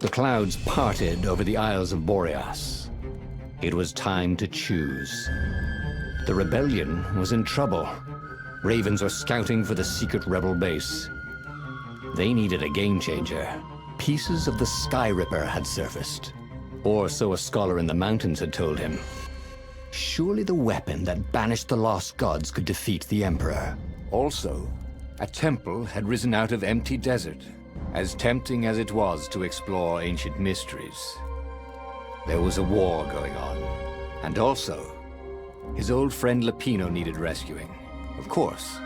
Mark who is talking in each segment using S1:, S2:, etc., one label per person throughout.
S1: The clouds parted over the Isles of Boreas. It was time to choose. The rebellion was in trouble. Ravens were scouting for the secret rebel base. They needed a game changer. Pieces of the Sky Ripper had surfaced. Or so a scholar in the mountains had told him. Surely the weapon that banished the lost gods could defeat the Emperor. Also, a temple had risen out of empty desert, as tempting as it was to explore ancient mysteries. There was a war going on, and also, his old friend Lapino needed rescuing. Of course,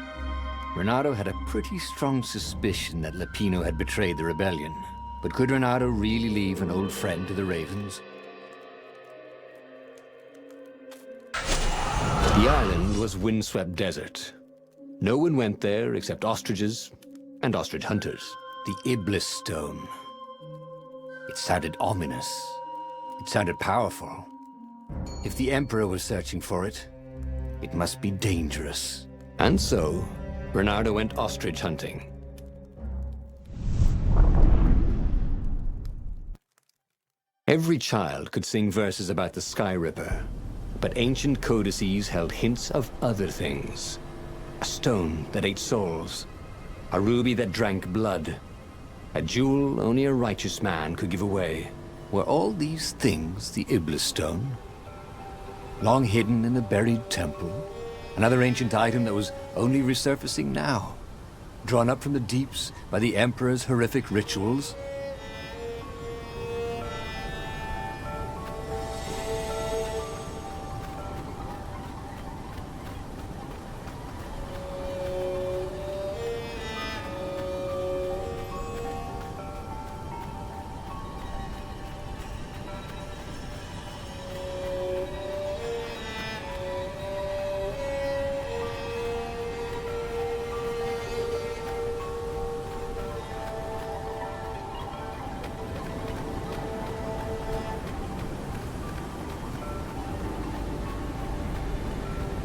S1: Renato had a pretty strong suspicion that Lapino had betrayed the rebellion. But could Renato really leave an old friend to the Ravens? The island was windswept desert. No one went there except ostriches and ostrich hunters. The Iblis Stone. It sounded ominous. It sounded powerful. If the Emperor was searching for it, it must be dangerous. And so, Bernardo went ostrich hunting. Every child could sing verses about the Sky Ripper, but ancient codices held hints of other things. A stone that ate souls, a ruby that drank blood, a jewel only a righteous man could give away. Were all these things the Iblis Stone? Long hidden in a buried temple? Another ancient item that was only resurfacing now? Drawn up from the deeps by the Emperor's horrific rituals?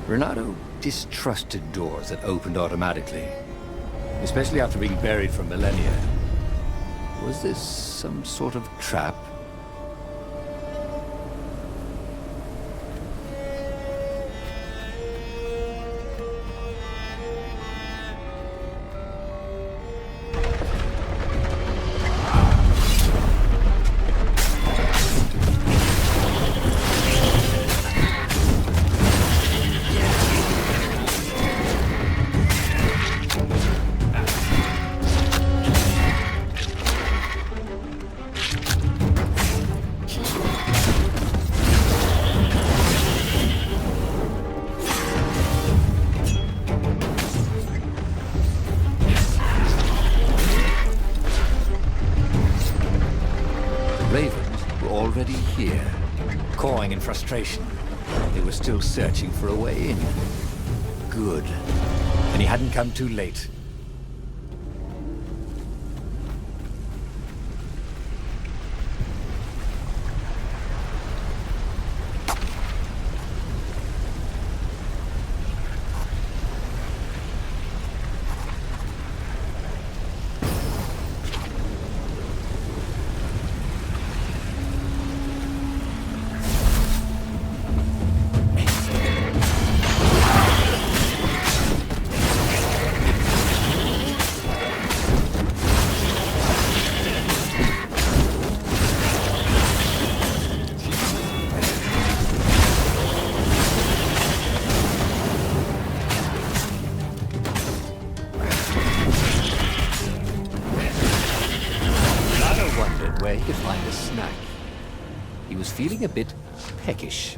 S1: Renato distrusted doors that opened automatically, especially after being buried for millennia. Was this some sort of trap? Cawing in frustration. They were still searching for a way in. Good. And he hadn't come too late. Where he could find a snack. He was feeling a bit peckish.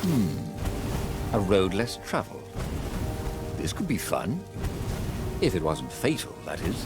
S2: A road less traveled. This could be fun. If it wasn't fatal, that is.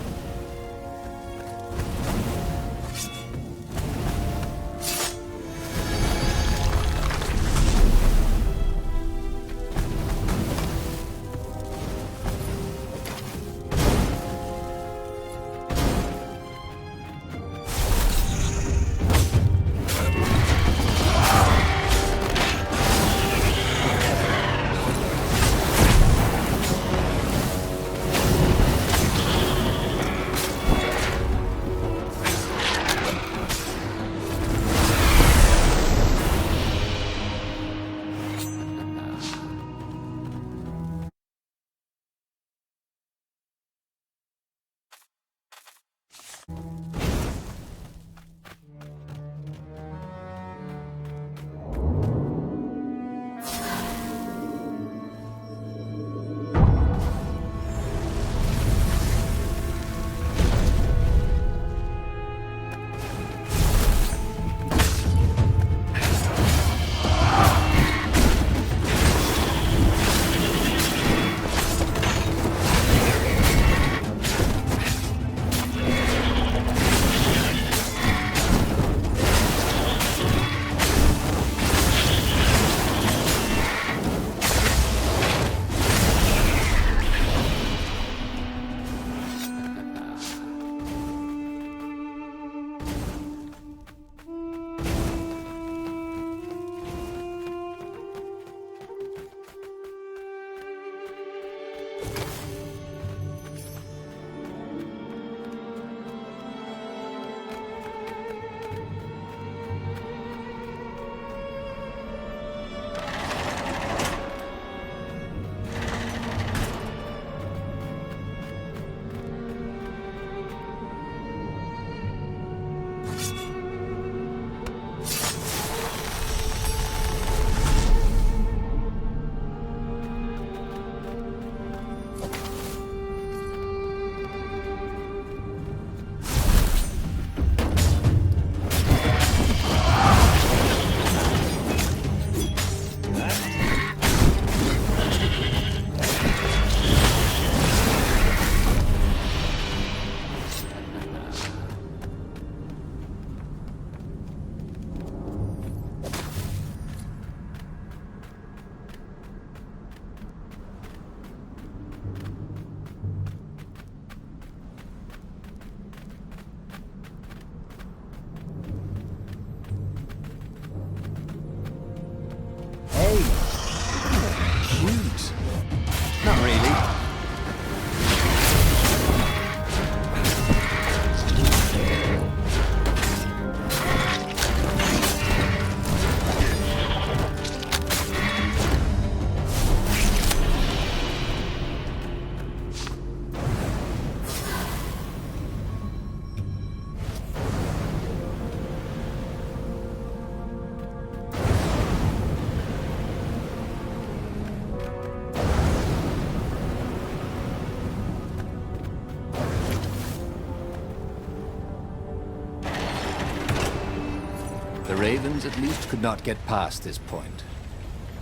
S3: The Ravens at least could not get past this point.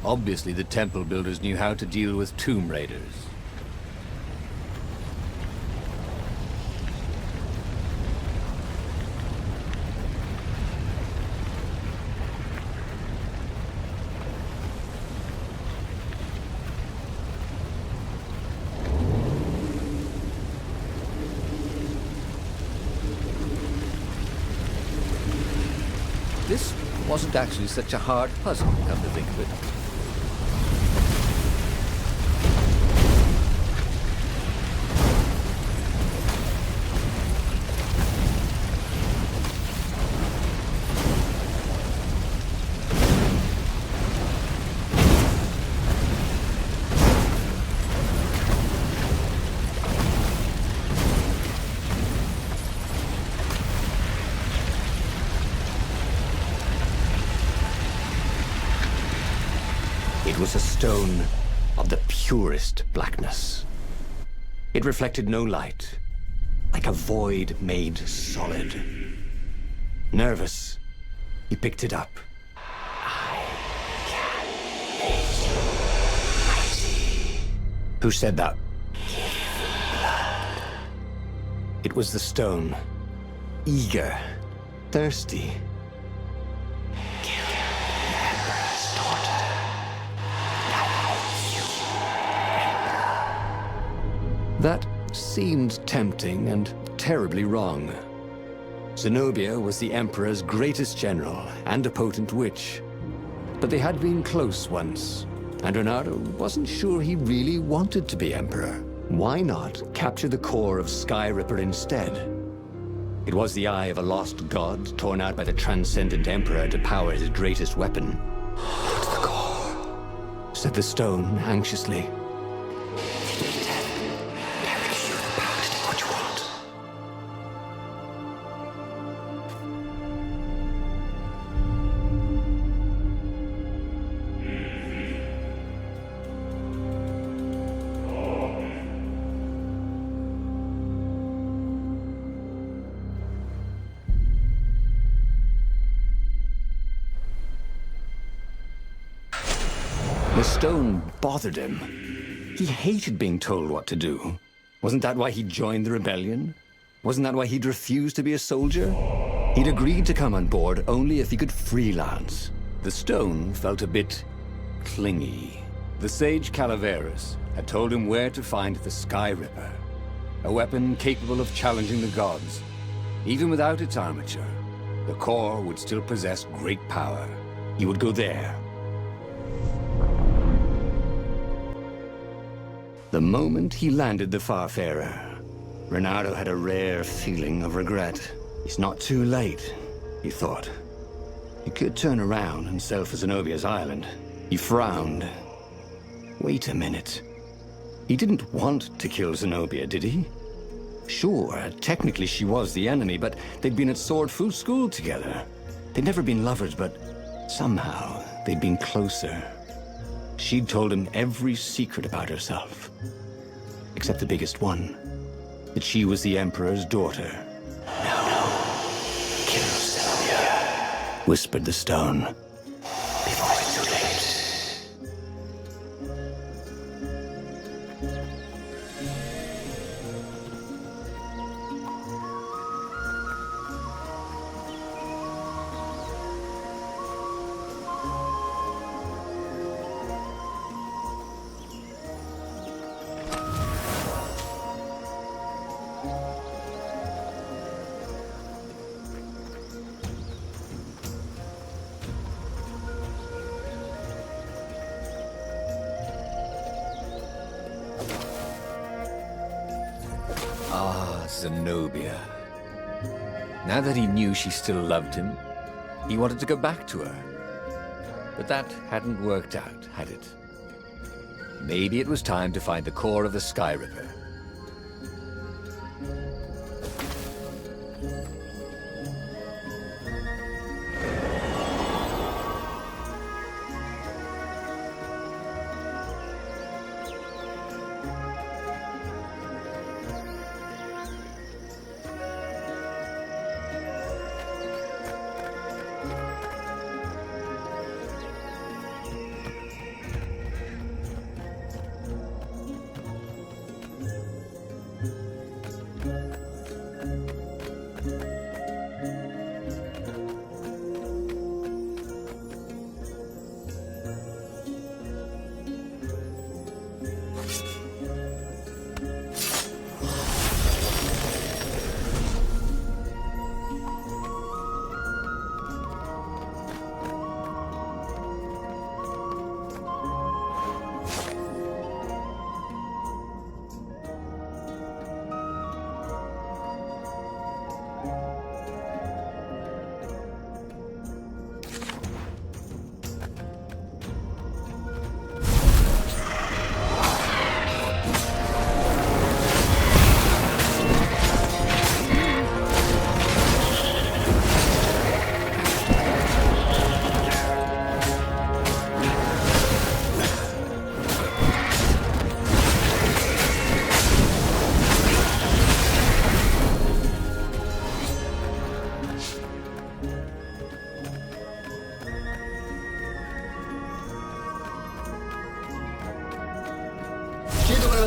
S3: Obviously, the temple builders knew how to deal with tomb raiders. This wasn't actually such a hard puzzle, come to think of it.
S1: It was a stone of the purest blackness. It reflected no light, like a void made solid. Nervous, he picked it up. I can Who said that? It was the stone. Eager. Thirsty.
S2: Kill the Emperor's daughter.
S1: That seemed tempting and terribly wrong. Zenobia was the Emperor's greatest general and a potent witch. But they had been close once, and Renato wasn't sure he really wanted to be Emperor. Why not capture the core of Sky Ripper instead? It was the eye of a lost god torn out by the transcendent Emperor to power his greatest weapon.
S2: What's the core?
S1: Said the stone anxiously. The stone bothered him. He hated being told what to do. Wasn't that why he joined the rebellion? Wasn't that why he'd refused to be a soldier? He'd agreed to come on board only if he could freelance.
S3: The stone felt a bit clingy. The sage Calaveras had told him where to find the Sky Ripper, a weapon capable of challenging the gods. Even without its armature, the core would still possess great power.
S1: He would go there. The moment he landed the Farfarer, Renato had a rare feeling of regret. It's not too late, he thought. He could turn around and sail for Zenobia's island. He frowned. Wait a minute. He didn't want to kill Zenobia, did he? Sure, technically she was the enemy, but they'd been at sword food school together. They'd never been lovers, but somehow they'd been closer. She'd told him every secret about herself. Except the biggest one. That she was the Emperor's daughter.
S2: No. Kill Zenobia,
S1: whispered the stone.
S2: before it's too late.
S3: Zenobia. Now that he knew she still loved him, he wanted to go back to her. But that hadn't worked out, had it? Maybe it was time to find the core of the Sky Ripper.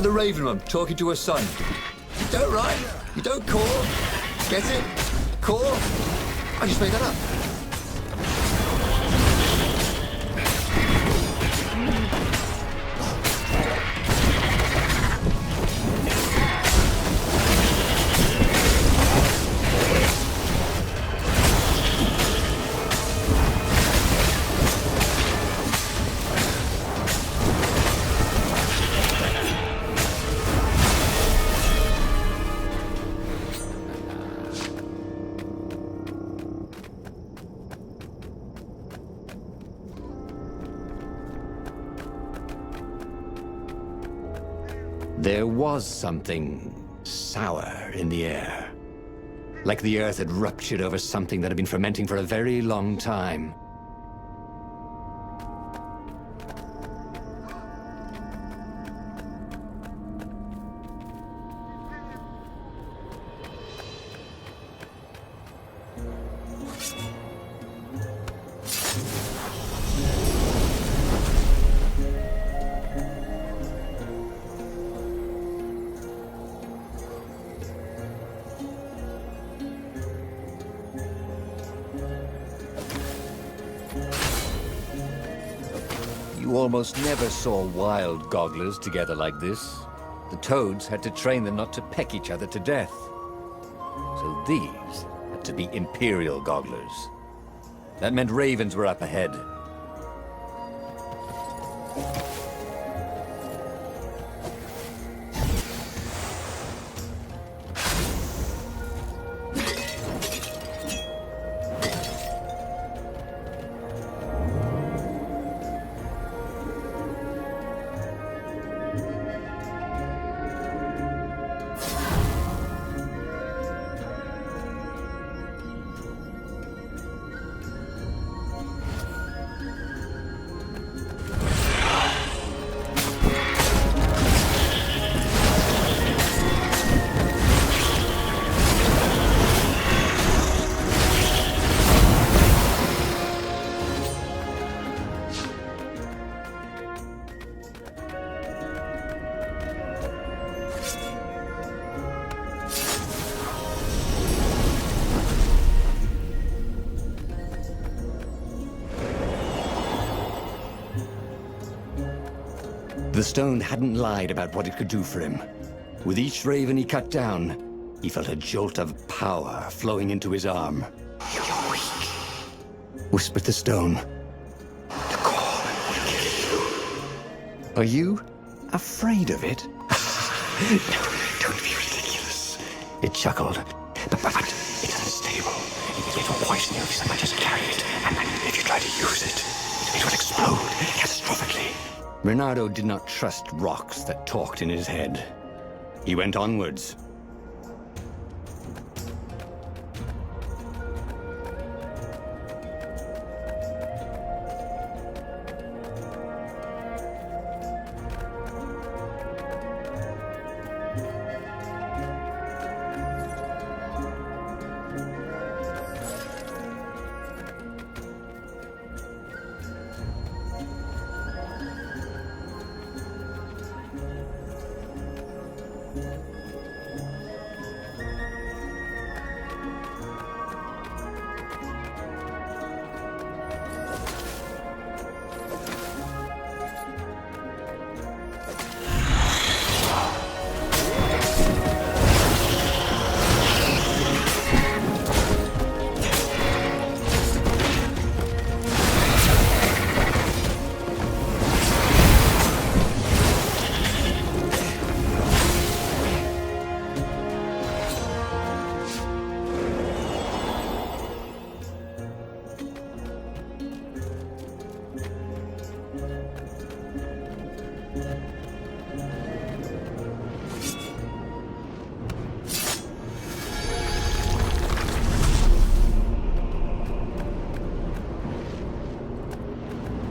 S2: like the Raven one talking to her son. You don't write, you don't call. Get it? Call? I just made that up.
S1: There was something sour in the air. Like the earth had ruptured over something that had been fermenting for a very long time.
S2: You almost never saw wild gogglers together like this. The toads had to train them not to peck each other to death. So these had to be imperial gogglers. That meant ravens were up ahead. The stone hadn't lied about what it could do for him. With each raven he cut down, he felt a jolt of power flowing into his arm. "You're weak," whispered the stone. "The call will kill you." "Are you afraid of it?" "No, don't be ridiculous," it chuckled. But it's unstable. It will poison you if someone just carry it, and then if you try to use it, it will explode catastrophically. Reynardo did not trust rocks that talked in his head. He went onwards.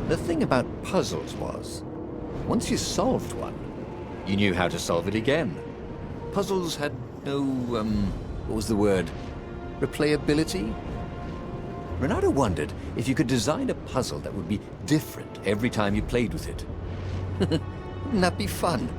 S2: The thing about puzzles was, once you solved one, you knew how to solve it again. Puzzles had no, what was the word? Replayability? Reynardo wondered if you could design a puzzle that would be different every time you played with it. Wouldn't that be fun?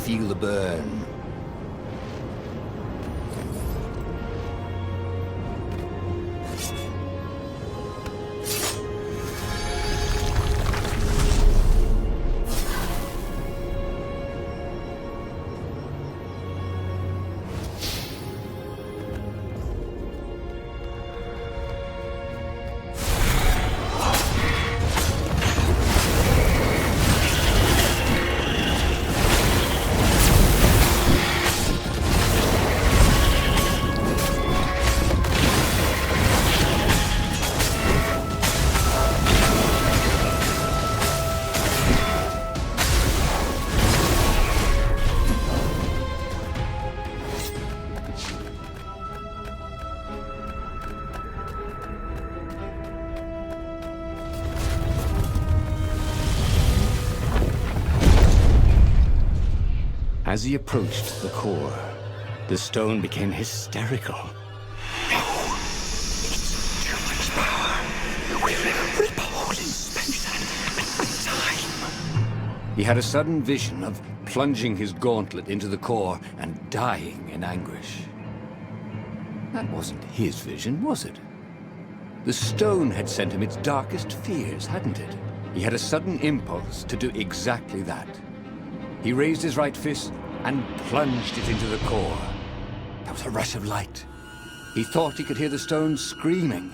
S3: feel the burn.
S2: As he approached the core, the stone became hysterical. No, it's too much power. We will rip a hole in space and time.
S3: He had a sudden vision of plunging his gauntlet into the core and dying in anguish. That wasn't his vision, was it? The stone had sent him its darkest fears, hadn't it? He had a sudden impulse to do exactly that. He raised his right fist and plunged it into the core. There was a rush of light. He thought he could hear the stone screaming.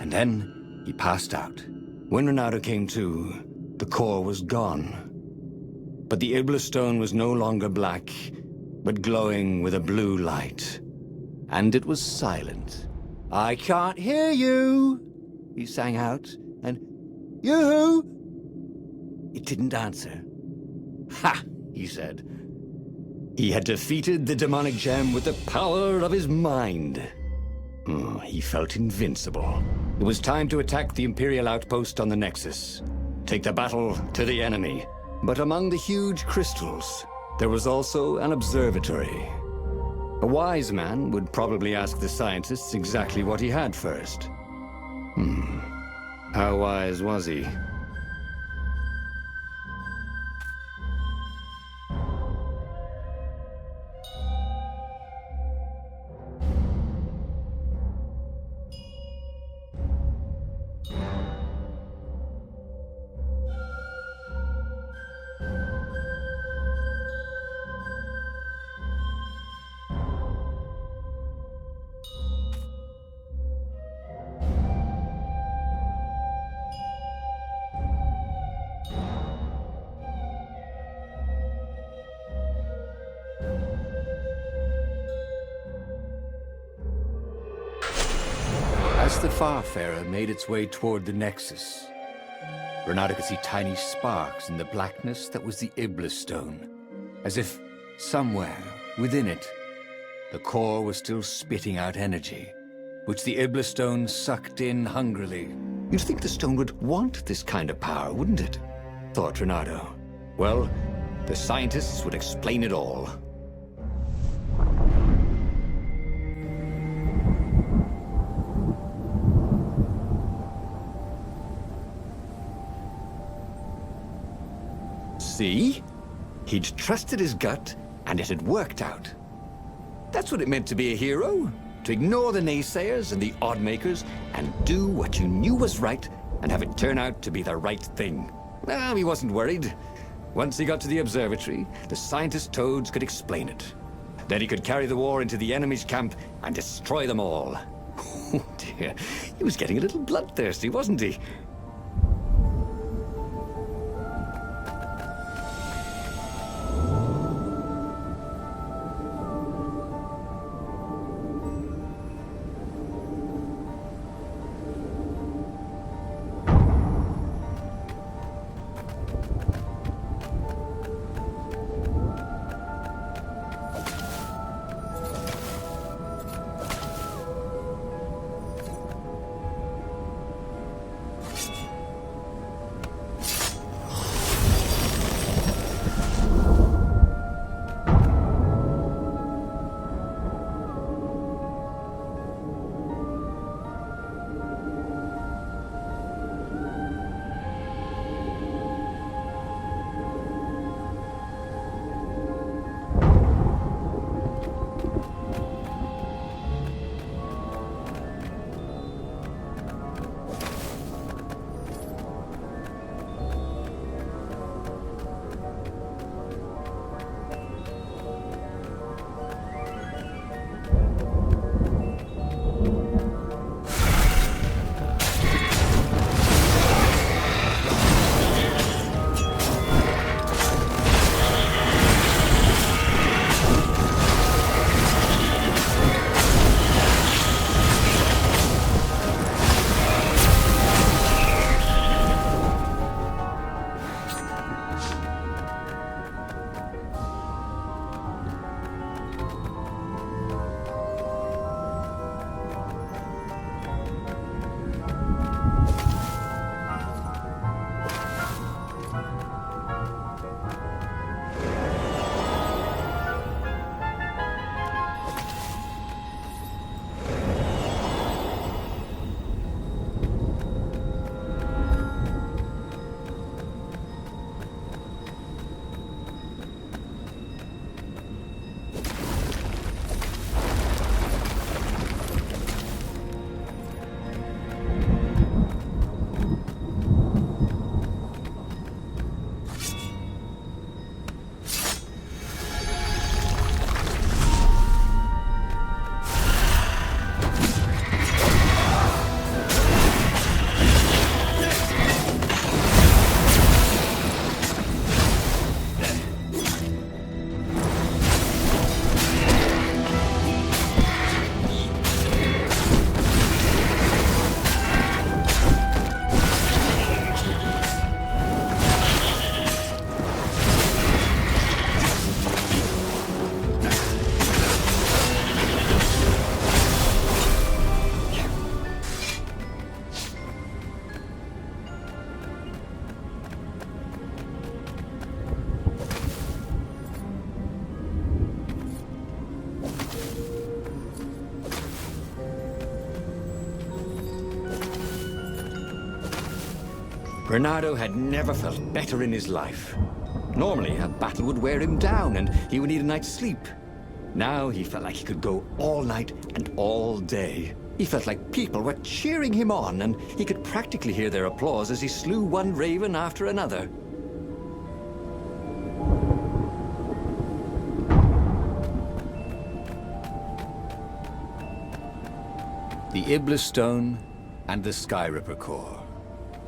S3: And then he passed out.
S2: When Renato came to, the core was gone. But the Iblis stone was no longer black, but glowing with a blue light. And it was silent. "I can't hear you," he sang out, and "Yoo-hoo!" It didn't answer. "Ha!" he said. He had defeated the demonic gem with the power of his mind. He felt invincible. It was time to attack the Imperial outpost on the Nexus. Take the battle to the enemy. But among the huge crystals, there was also an observatory. A wise man would probably ask the scientists exactly what he had first. How wise was he?
S3: As the Farfarer made its way toward the Nexus, Renato could see tiny sparks in the blackness that was the Iblis stone, as if somewhere within it, the core was still spitting out energy, which the Iblis stone sucked in hungrily.
S2: You'd think the stone would want this kind of power, wouldn't it? Thought Renato. Well, the scientists would explain it all. See? He'd trusted his gut, and it had worked out. That's what it meant to be a hero. To ignore the naysayers and the oddmakers, and do what you knew was right, and have it turn out to be the right thing. Well, he wasn't worried. Once he got to the observatory, the scientist toads could explain it. Then he could carry the war into the enemy's camp and destroy them all. Oh dear, he was getting a little bloodthirsty, wasn't he? Reynardo had never felt better in his life. Normally, a battle would wear him down and he would need a night's sleep. Now he felt like he could go all night and all day. He felt like people were cheering him on, and he could practically hear their applause as he slew one raven after another.
S3: The Iblis Stone and the Sky Ripper Core.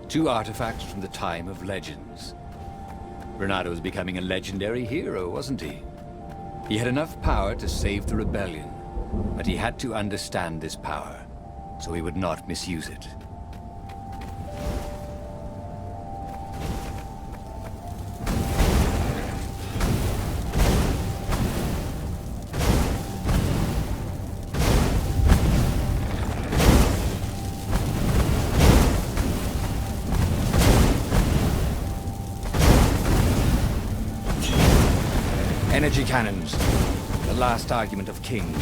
S3: Two artifacts from the time of legends. Reynardo was becoming a legendary hero, wasn't he? He had enough power to save the rebellion, but he had to understand this power, so he would not misuse it.
S2: Energy cannons, the last argument of kings.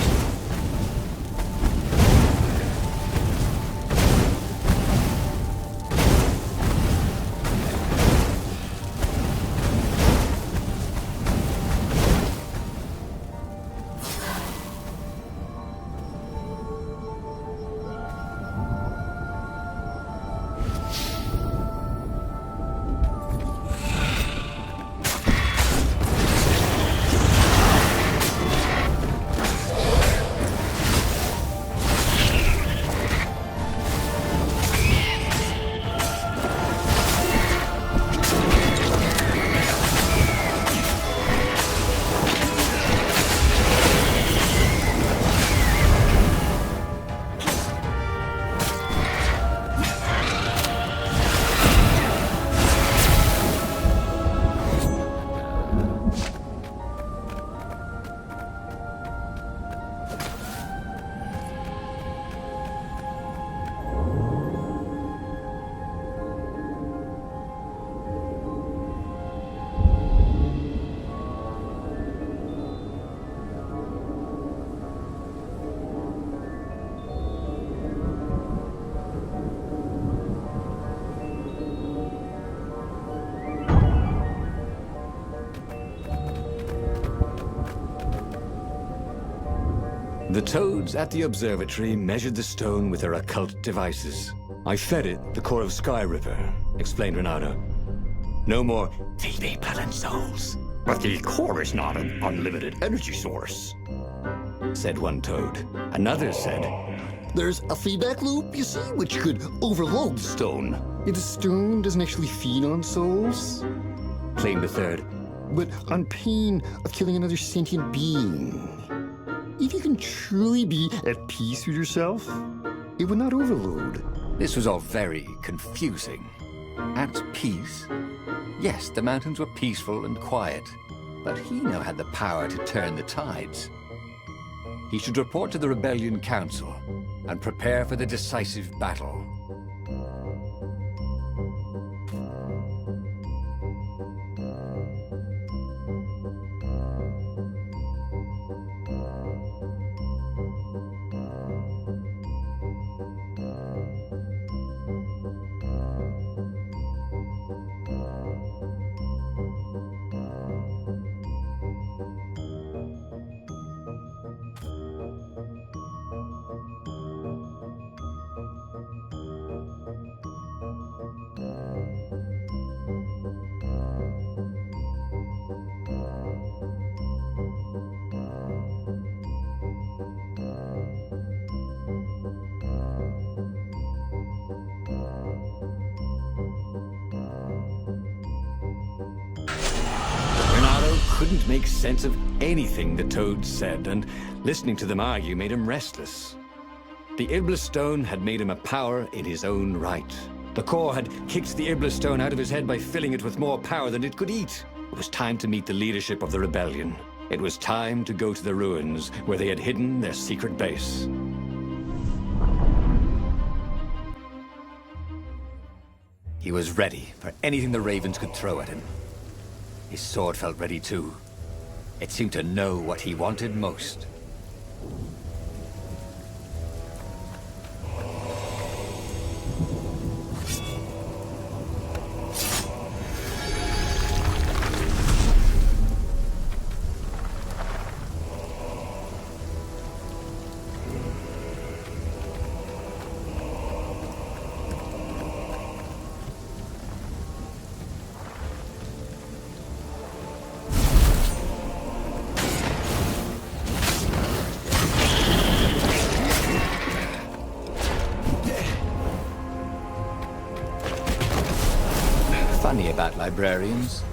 S2: The toads at the observatory measured the stone with their occult devices. I fed it the core of Sky Ripper, explained Reynardo. No more feed blood and souls. But the core is not an unlimited energy source, said one toad. Another said,
S4: there's a feedback loop, you see, which could overload the stone. The stone doesn't actually feed on souls,
S2: claimed the third.
S4: But on pain of killing another sentient being. If you can truly be at peace with yourself, it would not overload.
S3: This was all very confusing. At peace? Yes, the mountains were peaceful and quiet, but he now had the power to turn the tides. He should report to the Rebellion Council and prepare for the decisive battle.
S2: Couldn't make sense of anything the toads said, and listening to them argue made him restless. The Iblis Stone had made him a power in his own right. The core had kicked the Iblis Stone out of his head by filling it with more power than it could eat. It was time to meet the leadership of the rebellion. It was time to go to the ruins where they had hidden their secret base.
S3: He was ready for anything the ravens could throw at him. His sword felt ready too. It seemed to know what he wanted most. about librarians.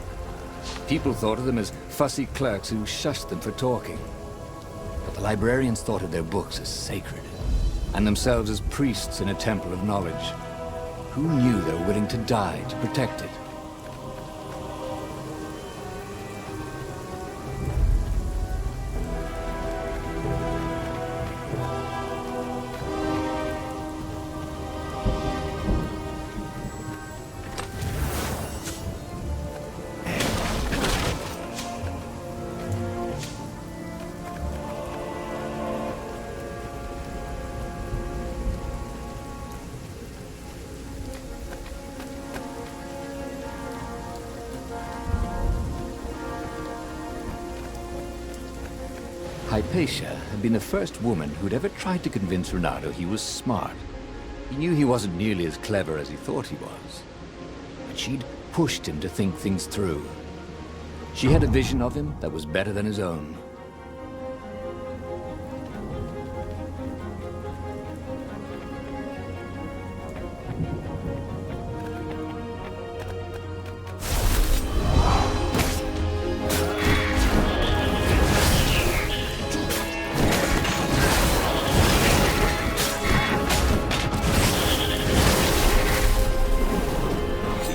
S3: People thought of them as fussy clerks who shushed them for talking. But the librarians thought of their books as sacred, and themselves as priests in a temple of knowledge. Who knew they were willing to die to protect it? Hypatia had been the first woman who'd ever tried to convince Ronaldo he was smart. He knew he wasn't nearly as clever as he thought he was. But she'd pushed him to think things through. She had a vision of him that was better than his own.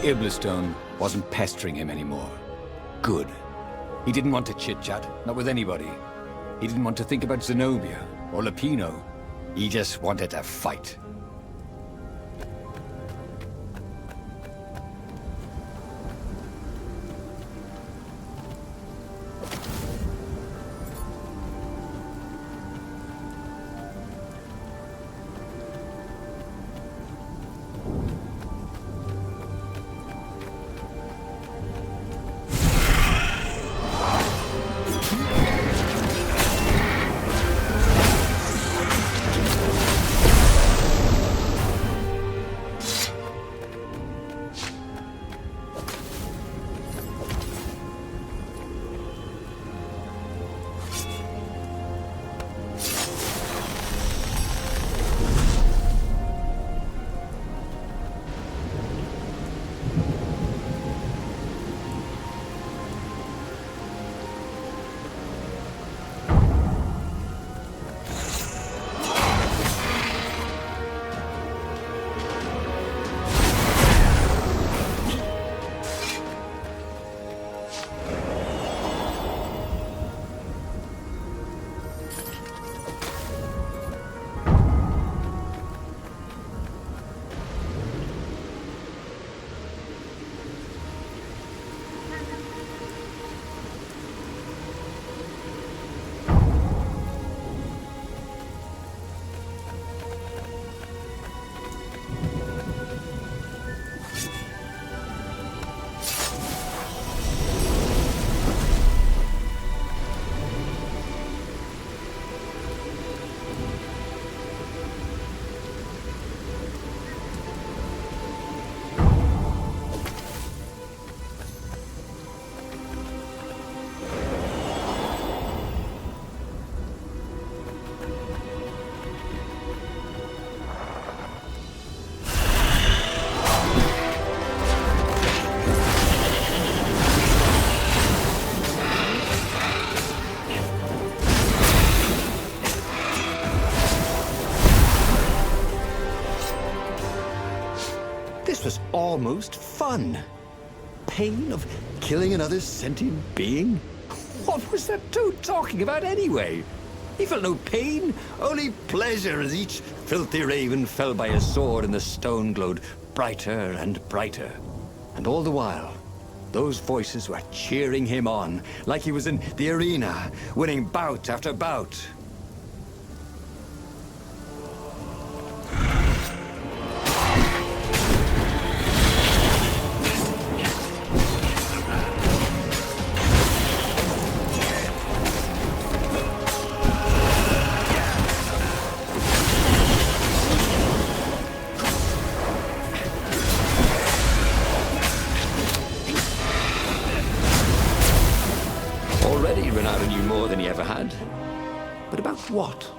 S3: Iblistone wasn't pestering him anymore. Good. He didn't want to chit-chat, not with anybody. He didn't want to think about Zenobia or Lapino. He just wanted to fight.
S2: Was almost fun. Pain of killing another sentient being? What was that toad talking about anyway? He felt no pain, only pleasure as each filthy raven fell by his sword and the stone glowed brighter and brighter. And all the while, those voices were cheering him on, like he was in the arena, winning bout after bout. Ronaldo knew more than he ever had. But about what?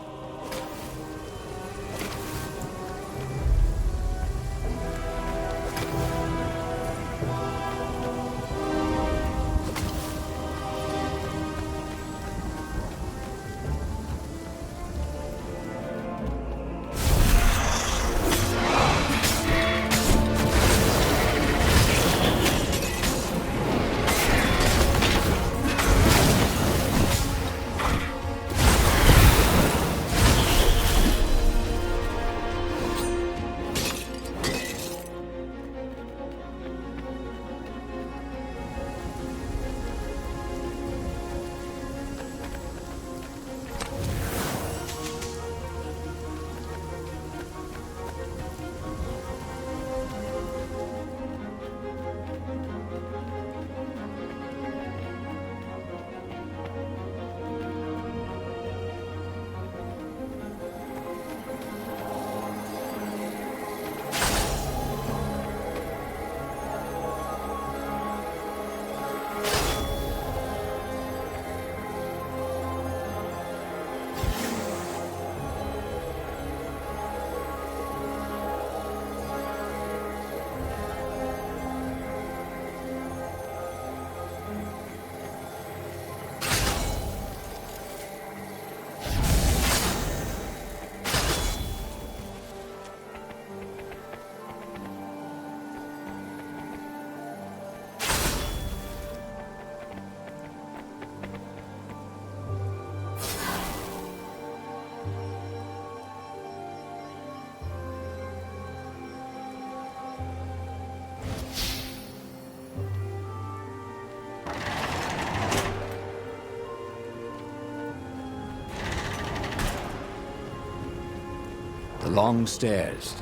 S3: The long stairs.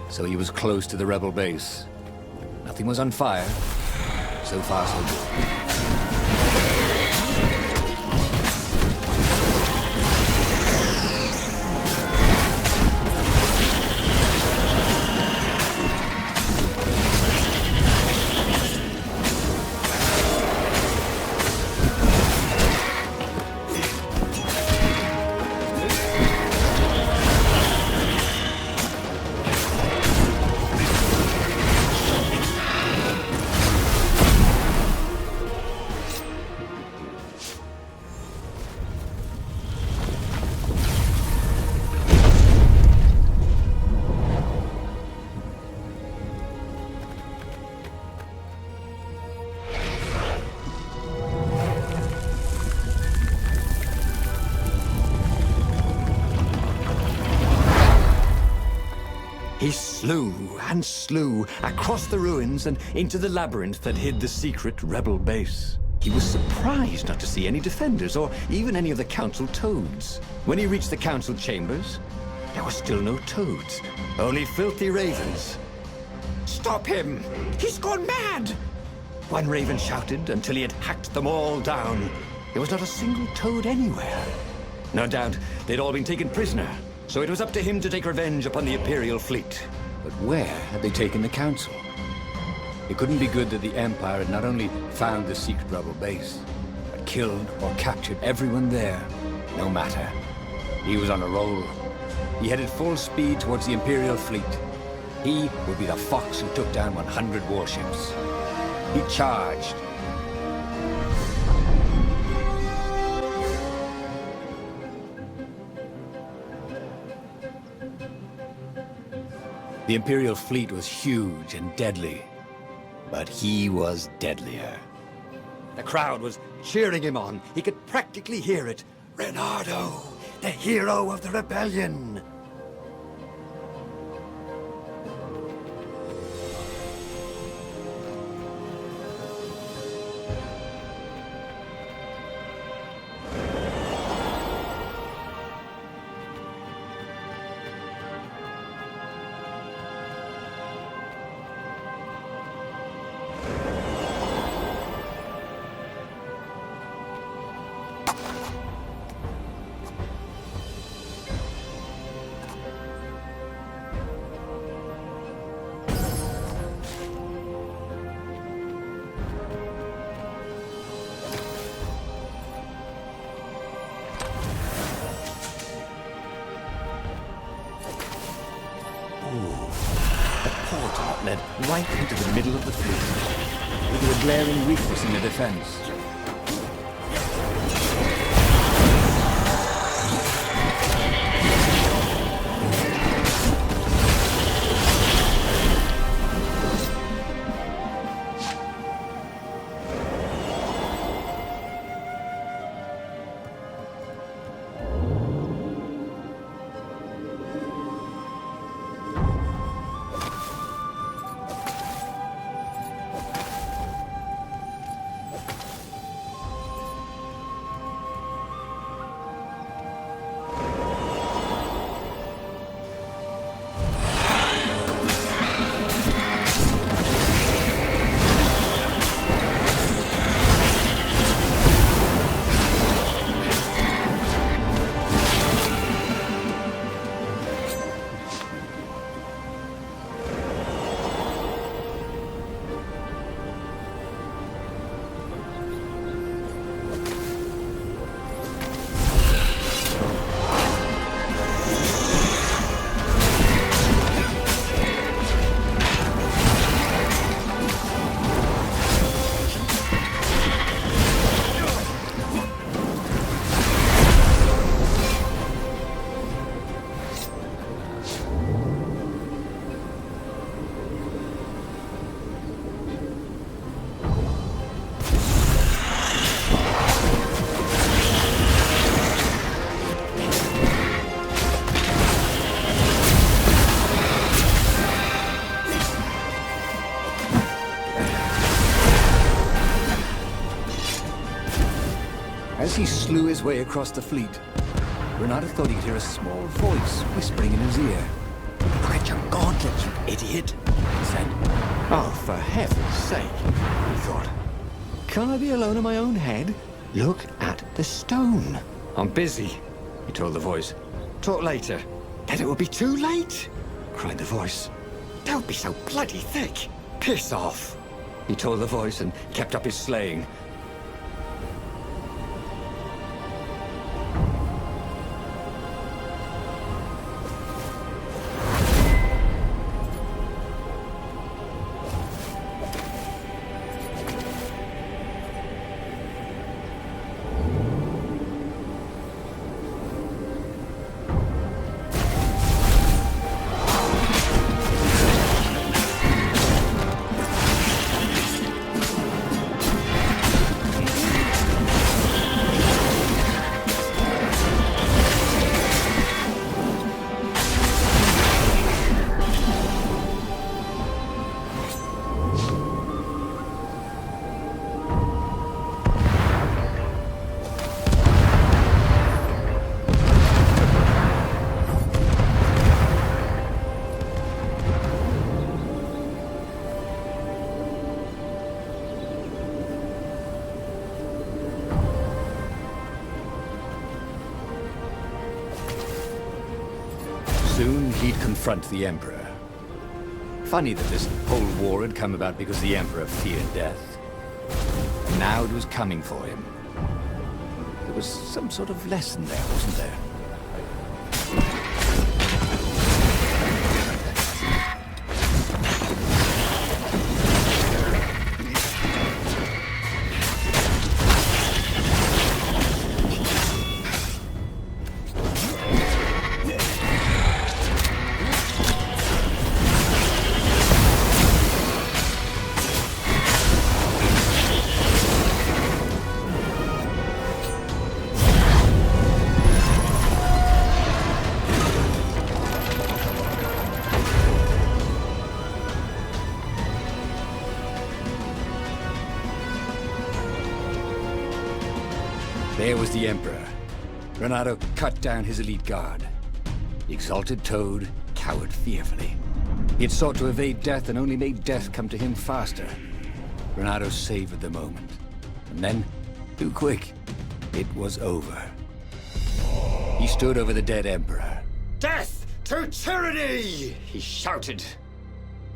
S3: So he was close to the rebel base. Nothing was on fire. So far, so good.
S2: He slew and slew across the ruins and into the labyrinth that hid the secret rebel base. He was surprised not to see any defenders or even any of the council toads. When he reached the council chambers, there were still no toads, only filthy ravens. "Stop him! He's gone mad!" one raven shouted until he had hacked them all down. There was not a single toad anywhere. No doubt they'd all been taken prisoner, so it was up to him to take revenge upon the Imperial fleet.
S3: But where had they taken the council? It couldn't be good that the Empire had not only found the secret rebel base, but killed or captured everyone there. No matter. He was on a roll. He headed full speed towards the Imperial fleet. He would be the fox who took down 100 warships. He charged. The Imperial fleet was huge and deadly, but he was deadlier.
S2: The crowd was cheering him on. He could practically hear it. "Renardo, the hero of the rebellion!"
S3: Led right into the middle of the fleet, with a glaring weakness in the defense. As he slew his way across the fleet, Renato thought he could hear a small voice whispering in his ear.
S2: Look at your gauntlet, you idiot, he said. Oh, for heaven's sake, he thought. Can I be alone in my own head? Look at the stone. I'm busy, he told the voice. Talk later. Then it will be too late, cried the voice. Don't be so bloody thick. Piss off, he told the voice and kept up his slaying.
S3: Soon he'd confront the Emperor. Funny that this whole war had come about because the Emperor feared death. And now it was coming for him. There was some sort of lesson there, wasn't there? There was the Emperor. Renato cut down his elite guard. The exalted Toad cowered fearfully. He had sought to evade death and only made death come to him faster. Renato savored the moment. And then, too quick, it was over. He stood over the dead Emperor.
S2: Death to tyranny! He shouted.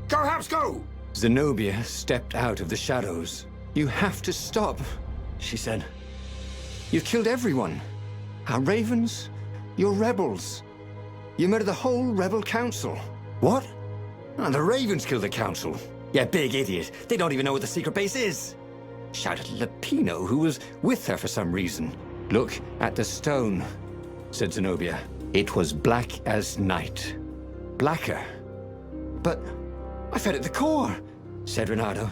S2: Go, House, go! Zenobia stepped out of the shadows. You have to stop, she said. You've killed everyone. Our ravens, your rebels. You murdered the whole rebel council. What? Oh, the ravens killed the council. You big idiot. They don't even know what the secret base is. Shouted Lapino, who was with her for some reason. Look at the stone, said Zenobia. It was black as night. Blacker. But I fed it the core, said Renato.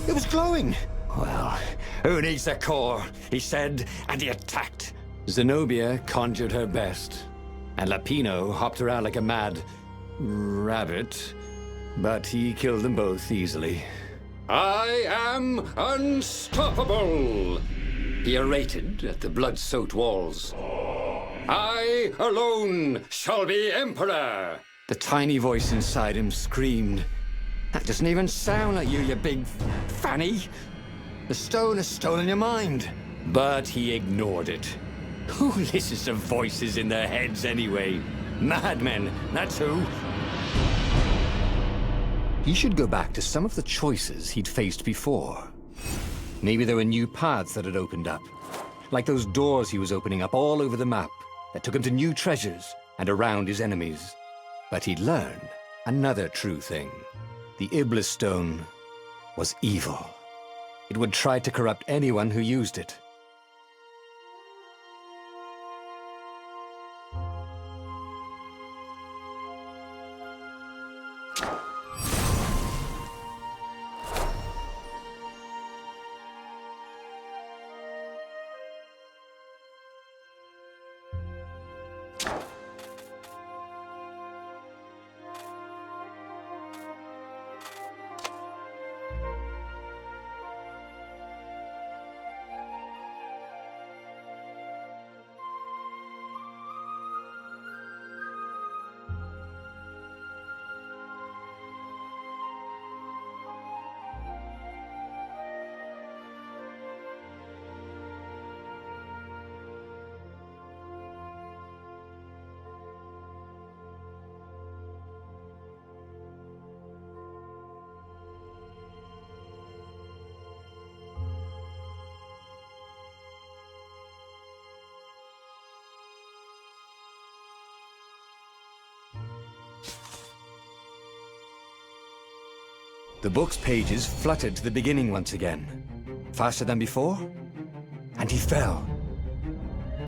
S2: It was glowing. Well, who needs the core? He said, and he attacked. Zenobia conjured her best, and Lapino hopped around like a mad rabbit, but he killed them both easily. I am unstoppable, he orated at the blood-soaked walls. I alone shall be emperor. The tiny voice inside him screamed. That doesn't even sound like you big fanny. The stone has stolen your mind. But he ignored it. Who listens to voices in their heads anyway? Madmen, that's who. He should go back to some of the choices he'd faced before. Maybe there were new paths that had opened up. Like those doors he was opening up all over the map that took him to new treasures and around his enemies. But he'd learned another true thing. The Iblis Stone was evil. It would try to corrupt anyone who used it.
S3: The book's pages fluttered to the beginning once again. Faster than before? And he fell.